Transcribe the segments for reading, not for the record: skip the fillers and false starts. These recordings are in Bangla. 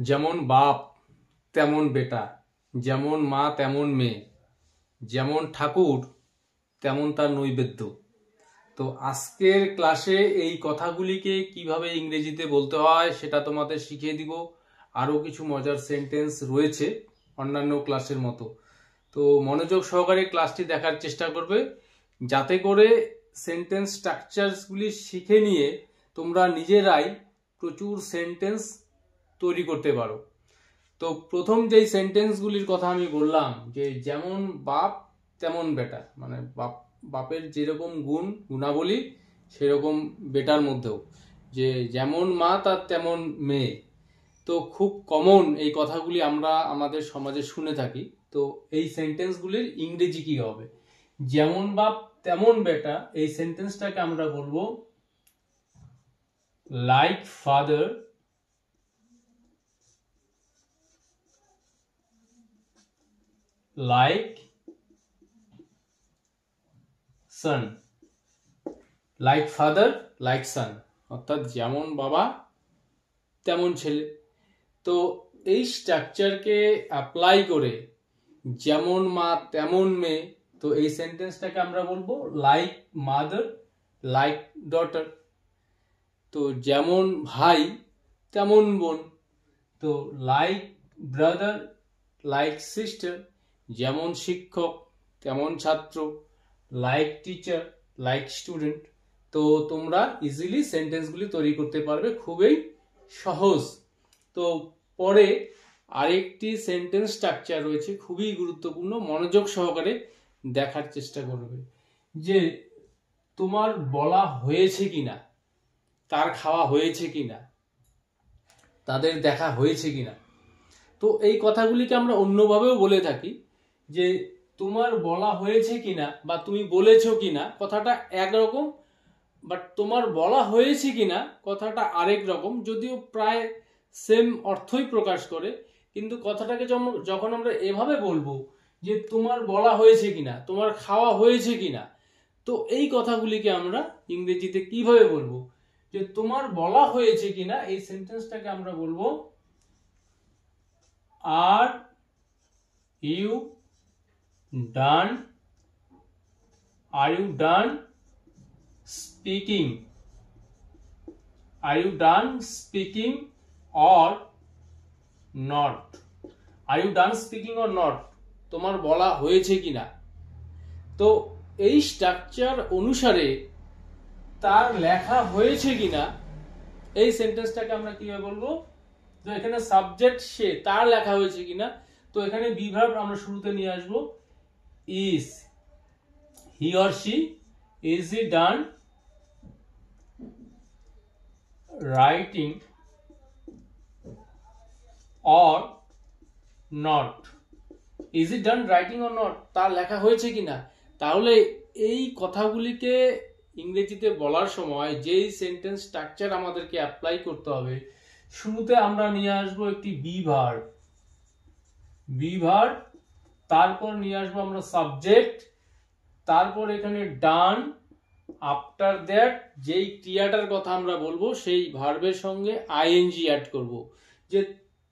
যেমন বাপ তেমন বেটা, যেমন মা তেমন মেয়ে, যেমন ঠাকুর তেমন তার নৈবেদ্য। তো আজকের ক্লাসে এই কথাগুলিকে কিভাবে ইংরেজিতে বলতে হয় সেটা তোমাদের শিখিয়ে দিব। আরও কিছু মজার সেন্টেন্স রয়েছে অন্যান্য ক্লাসের মতো। তো মনোযোগ সহকারে ক্লাসটি দেখার চেষ্টা করবে, যাতে করে সেন্টেন্স স্ট্রাকচারসগুলি শিখে নিয়ে তোমরা নিজেরাই প্রচুর সেন্টেন্স তৈরি করতে পারো। তো প্রথম যেই সেন্টেন্সগুলির কথা আমি বললাম, যে যেমন বাপ তেমন বেটা, মানে বাপের যেরকম গুণাবলী সেরকম বেটার মধ্যেও, যে যেমন মা তার তেমন মেয়ে। তো খুব কমন এই কথাগুলি আমরা আমাদের সমাজে শুনে থাকি। তো এই সেন্টেন্সগুলির ইংরেজি কি হবে? যেমন বাপ তেমন বেটা, এই সেন্টেন্সটাকে আমরা বলবো like father like son, like father like son, অর্থাৎ যেমন বাবা তেমন ছেলে। তো এই স্ট্রাকচারকে অ্যাপ্লাই করে যেমন মা তেমন মেয়ে, তো এই সেন্টেন্সটাকে আমরা বলবো লাইক মাদার লাইক ডটার। তো যেমন ভাই তেমন বোন, তো লাইক ব্রাদার লাইক সিস্টার। যেমন শিক্ষক তেমন ছাত্র, লাইক টিচার লাইক স্টুডেন্ট। তো তোমরা ইজিলি সেন্টেন্সগুলি তৈরি করতে পারবে, খুবই সহজ। তো পরে আরেকটি সেন্টেন্স স্ট্রাকচার রয়েছে, খুবই গুরুত্বপূর্ণ, মনোযোগ সহকারে দেখার চেষ্টা করবে, যে তোমার বলা হয়েছে কিনা, তার খাওয়া হয়েছে কিনা, তাদের দেখা হয়েছে কিনা। তো এই কথাগুলিকে আমরা অন্যভাবেও বলে থাকি, যে তোমার বলা হয়েছে কিনা বা তুমি বলেছো কিনা কথাটা একরকম, বাট তোমার বলা হয়েছে কিনা কথাটা আরেক রকম, যদিও প্রায় সেম অর্থই প্রকাশ করে। কিন্তু কথাটাকে যখন আমরা এভাবে বলবো যে তোমার বলা হয়েছে কিনা, তোমার খাওয়া হয়েছে কিনা, তো এই কথাগুলিকে আমরা ইংরেজিতে কিভাবে বলবো? যে তোমার বলা হয়েছে কিনা, এই সেন্টেন্সটাকে আমরা বলবো are you done, are you done speaking, are you done speaking or not, are you done speaking or not, তোমার বলা হয়েছে কিনা। তো এই স্ট্রাকচার অনুসারে তার লেখা হয়েছে কিনা, এই সেন্টেন্সটাকে আমরা কিভাবে বলবো? তো এখানে সাবজেক্ট সে, তার লেখা হয়েছে কিনা, তো এখানে বি ভার্ব আমরা শুরুতে নিয়ে আসবো is, he or she, is he done writing or not, is it done writing or not, তার লেখা হয়েছে কিনা। তাহলে এই কথাগুলিকে ইংরেজিতে বলার সময় যেই সেন্টেন্স স্ট্রাকচার আমাদেরকে অ্যাপ্লাই করতে হবে, শুরুতে আমরা নিয়ে আসবো একটি বি ভার্ব, তারপর নিয়ে আসবো আমরা সাবজেক্ট, তারপর এখানে ডান, আফটার দ্যাট যেই ক্রিয়াটার কথা আমরা বলবো সেই ভার্বের সঙ্গে আইএনজি অ্যাড করব, যে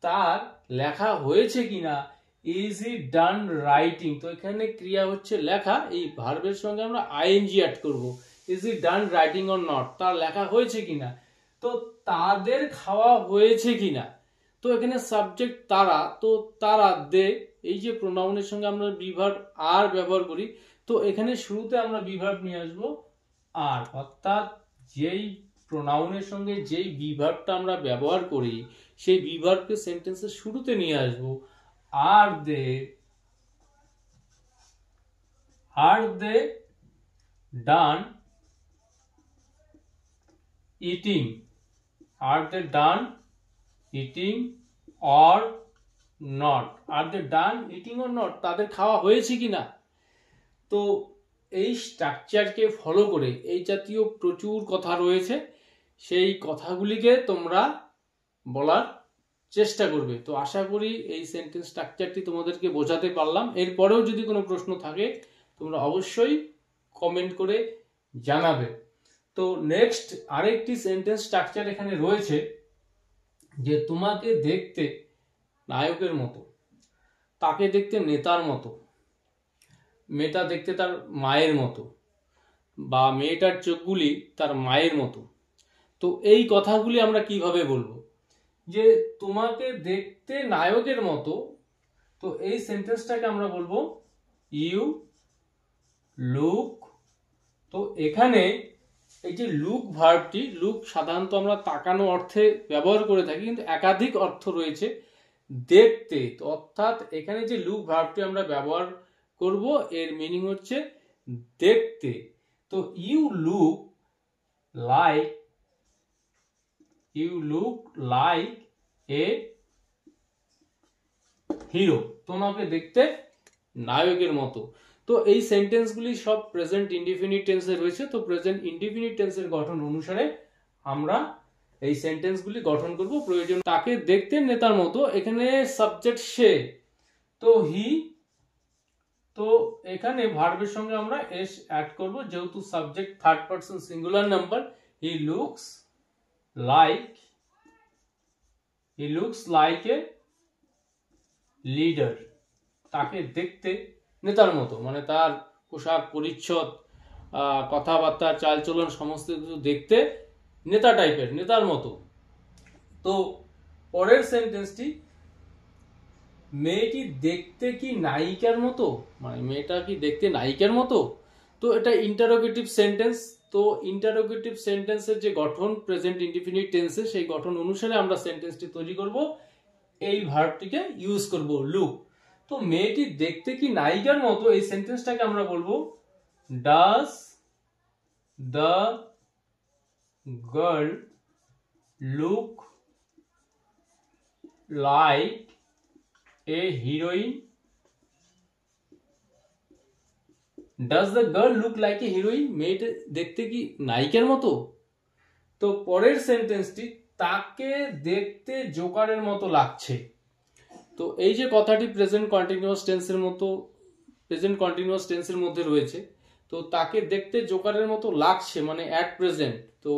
তার লেখা হয়েছে কিনা। ইজ হি ডান রাইটিং, তো এখানে ক্রিয়া হচ্ছে লেখা, এই ভার্বের সঙ্গে আমরা আইএনজি অ্যাড করব। Is he done writing or not, তার লেখা হয়েছে কিনা। তো তাদের খাওয়া হয়েছে কিনা, তো এখানে সাবজেক্ট তারা, তো তারা দে, এই যে প্রোনাউনের সঙ্গে আমরা বিভার্ব আর ব্যবহার করি, তো এখানে শুরুতে আমরা বিভার্ব নিয়ে আসবো আর, অর্থাৎ যেই প্রোনাউনের সঙ্গে যেই বিভার্বটা আমরা ব্যবহার করি সেই বিভার্বকে সেন্টেন্সের শুরুতে নিয়ে আসবো। Are they done eating, are they done eating or not, are they done eating or not, তাদের খাওয়া হয়েছে কিনা। তো এই স্ট্রাকচারকে ফলো করে এই জাতীয় প্রচুর কথা রয়েছে, সেই কথাগুলিকে তোমরা বলার চেষ্টা করবে। তো আশা করি এই সেন্টেন্স স্ট্রাকচারটি তোমাদেরকে বোঝাতে পারলাম। এরপরেও যদি কোনো প্রশ্ন থাকে তোমরা অবশ্যই কমেন্ট করে জানাবে। তো নেক্সট আরেকটি সেন্টেন্স স্ট্রাকচার এখানে রয়েছে, যে তোমাকে দেখতে নায়কের মতো, তাকে দেখতে নেতার মতো, মেয়েটা দেখতে তার মায়ের মতো, বা মেয়েটার চোখগুলি তার মায়ের মতো। তো এই কথাগুলি আমরা কিভাবে বলবো? যে তোমাকে দেখতে নায়কের মতো, তো এই সেন্টেন্সটাকে আমরা বলবো ইউ লুক। তো এখানে এই যে লুক ভার্বটি, লুক সাধারণত আমরা তাকানো অর্থে ব্যবহার করে থাকি, কিন্তু একাধিক অর্থ রয়েছে দেখতে। তো অর্থাৎ এখানে যে লুক ভার্বটি আমরা ব্যবহার করব, এর মিনিং হচ্ছে দেখতে। তো you look like a hero, তোমাকে দেখতে নায়কের মতো। তো এই সেন্টেন্সগুলি সব প্রেজেন্ট ইনডিফিনিট টেন্সে রয়েছে। তো প্রেজেন্ট ইনডিফিনিট টেন্সের গঠন অনুসারে আমরা এই সেন্টেন্সগুলি গঠন করব প্রয়োজন। তাকে দেখতে নেতার মতো, এখানে সাবজেক্ট সে, তো হি, তো এখানে ভার্বের সঙ্গে আমরা এস অ্যাড করব, যেহেতু subject third person singular number. He looks like a leader, তাকে দেখতে নেতার মতো, মানে তার পোশাক পরিচ্ছদ, কথাবার্তা, চালচলন সমস্ত কিছু দেখতে নেতা টাইপের, নেতার মতো। তো পরের সেন্টেন্সটি, মেয়েটি দেখতে কি নায়িকার মতো, মানে মেয়েটা কি দেখতে নায়িকার মতো। তো এটা ইন্টারোগেটিভ সেন্টেন্স। তো ইন্টারোগেটিভ সেন্টেন্সের যে গঠন প্রেজেন্ট ইনডিফিনিট টেন্সে, সেই গঠন অনুসারে আমরা সেন্টেন্সটি তৈরি করব, এই ভার্বটিকে ইউজ করব লুক। তো মেয়েটি দেখতে কি নায়িকার মতো, এই সেন্টেন্সটাকে আমরা বলবো does the girl look like A heroine. Does the girl look like A heroine, মেয়েটা দেখতে কি নায়িকার মতো। তো পরের সেন্টেন্সটি, তাকে দেখতে জোকারের মতো লাগছে। তো এই যে কথাটি প্রেজেন্ট কন্টিনিউয়াস টেন্সের মধ্যে রয়েছে, তো তাকে দেখতে জোকারের মতো লাগছে মানে অ্যাট প্রেজেন্ট। তো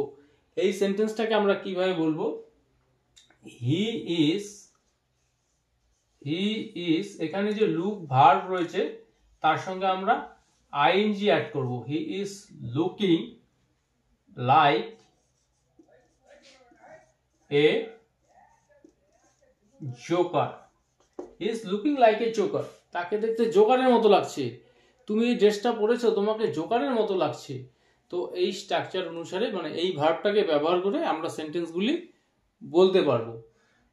এই সেন্টেন্সটাকে আমরা কিভাবে বলবো? হি ইজ, এখানে যে লুক ভার্ব রয়েছে তার সঙ্গে আমরা আইএনজি অ্যাড করব। He is looking like a Joker. Is looking like a Joker, তাকে দেখতে জোকারের মতো লাগছে। তুমি এই ড্রেসটা পরেছো, তোমাকে জোকারের মতো লাগছে। তো এই স্ট্রাকচার অনুসারে, মানে এই ভার্বটাকে ব্যবহার করে আমরা সেন্টেন্সগুলি বলতে পারবো।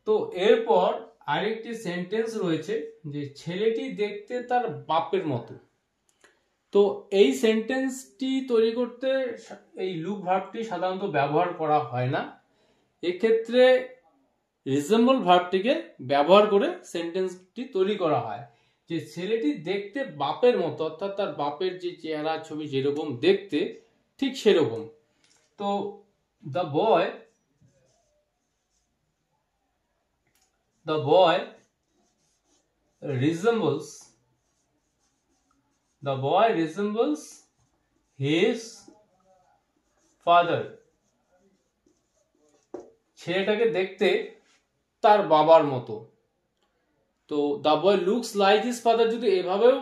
তো এরপর আরেকটি সেন্টেন্স রয়েছে, যে ছেলেটি দেখতে তার বাপের মতো। তো এই সেন্টেন্সটি তৈরি করতে এই লুক ভার্বটি সাধারণত ব্যবহার করা হয় না। এক্ষেত্রে রিজেম্বল ভার্বটিকে ব্যবহার করে সেন্টেন্সটি তৈরি করা হয়, যে ছেলেটি দেখতে বাপের মতো, অর্থাৎ তার বাপের যে চেহারা ছবি যেরকম দেখতে ঠিক সেরকম। তো the boy resembles his father, ছেলেটাকে দেখতে তার বাবার মতো। তো the boy looks like his father, যদি এভাবেও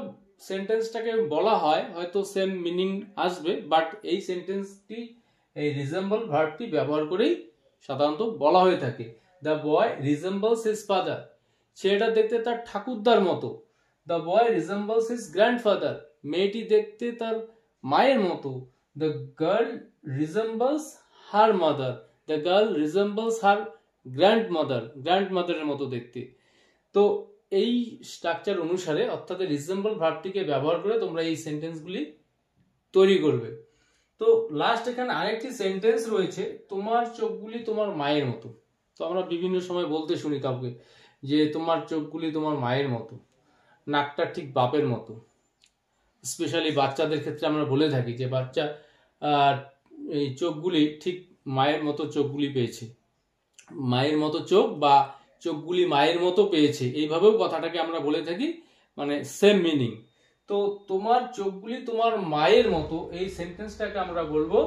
সেন্টেন্সটাকে বলা হয় হয়তো সেম মিনিং আসবে, বাট এই সেন্টেন্সটি এই রিজেম্বল ভার্বটি ব্যবহার করেই সাধারণত বলা হয়ে থাকে। The boy resembles his father, ছেলেটা দেখতে তার ঠাকুরদার মতো। The boy resembles his grandfather, মেয়েটি দেখতে তার মায়ের মতো। The girl resembles her mother, the girl resembles her গ্র্যান্ডমাদারের মতো দেখতে। তো এই স্ট্রাকচার অনুসারে, অর্থাৎ রিজেম্বল ভার্বটিকে ব্যবহার করে তোমরা এই সেন্টেন্সগুলি তৈরি করবে। তো লাস্ট এখানে আরেকটি সেন্টেন্স রয়েছে, তোমার চোখগুলি তোমার মায়ের মতো। তো আমরা বিভিন্ন সময় বলতে শুনি কাউকে যে তোমার চোখগুলি তোমার মায়ের মতো, নাকটা ঠিক বাপের মতো। স্পেশালি বাচ্চাদের ক্ষেত্রে আমরা বলে থাকি যে বাচ্চা এই চোখগুলি ঠিক মায়ের মতো চোখগুলি পেয়েছে, মায়ের মতো চোখ বা চোখগুলি মায়ের মতো পেয়েছে, এইভাবেও কথাটাকে আমরা বলে থাকি, মানে সেম মিনিং। তো তোমার চোখগুলি তোমার মায়ের মতো, এই সেন্টেন্সটাকে আমরা বলবো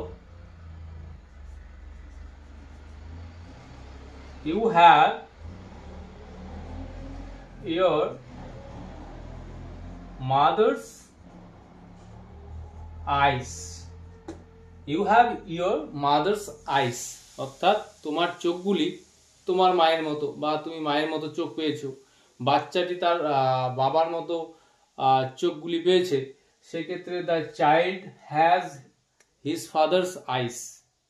you have your mother's eyes. You have your mother's eyes, অর্থাৎ তোমার চোখগুলি তোমার মায়ের মতো, বা তুমি মায়ের মতো চোখ পেয়েছো। বাচ্চাটি তার বাবার মতো চোখগুলি পেয়েছে, সেক্ষেত্রে the child has his father's eyes,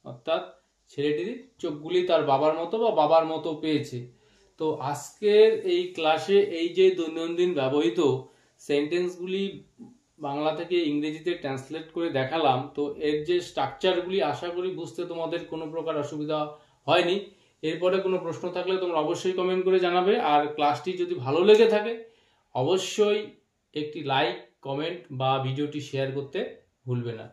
অর্থাৎ ছেলেটির চোখগুলি তার বাবার মতো বা বাবার মতো পেয়েছে। তো আজকের এই ক্লাসে এই যে দৈনন্দিন ব্যবহৃত সেন্টেন্সগুলি বাংলা থেকে ইংরেজিতে ট্রান্সলেট করে দেখালাম, তো এর যে স্ট্রাকচারগুলি আশা করি বুঝতে তোমাদের কোনো প্রকার অসুবিধা হয়নি। এরপরে কোনো প্রশ্ন থাকলে তোমরা অবশ্যই কমেন্ট করে জানাবে। আর ক্লাসটি যদি ভালো লেগে থাকে অবশ্যই একটি লাইক, কমেন্ট বা ভিডিওটি শেয়ার করতে ভুলবে না।